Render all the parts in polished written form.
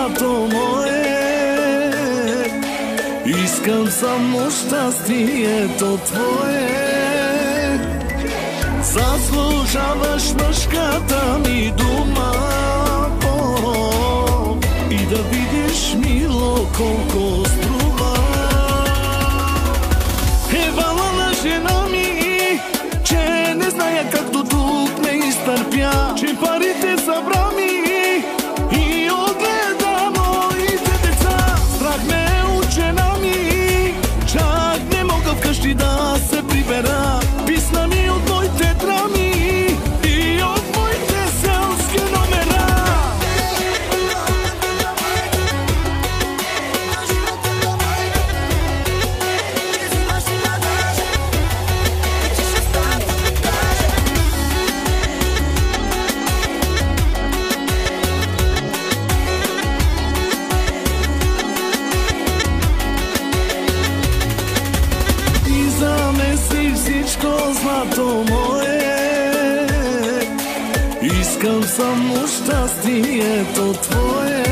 злато мое, искам само щастието твое. Заслужаваш мъжката ми дума, и да видиш, мило, колко струва. Евала на жена ми, че не зная как до тук не изтърпя, че парите събра ми и отгледа моите деца. Страх ме от жена ми, чак не мога вкъщи да се прибера. Писна ми от моите драми и от моите селски номера. И замеси всичко злато мое, искам само щастието твое.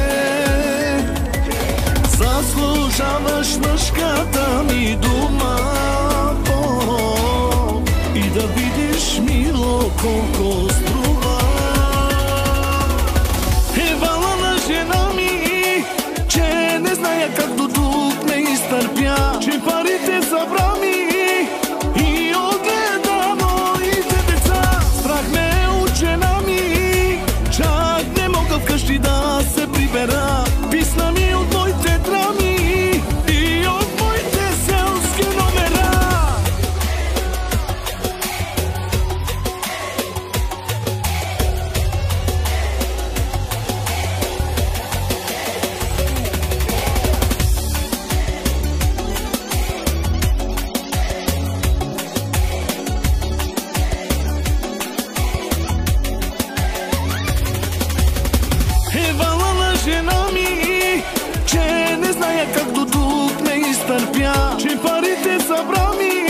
Заслужаваш мъжката ми дума, и да видиш, мило, колко струва. Евала на жена ми, че не зная как до тук не изтърпя, че парите събра ми и отгледа моите деца. Страх ме от жена ми, чак не мога вкъщи да се прибера. Писна ми от моите драми и от моите селски номера. Евала на жена ми, че не зная как до тук не изтърпя, че парите събра ми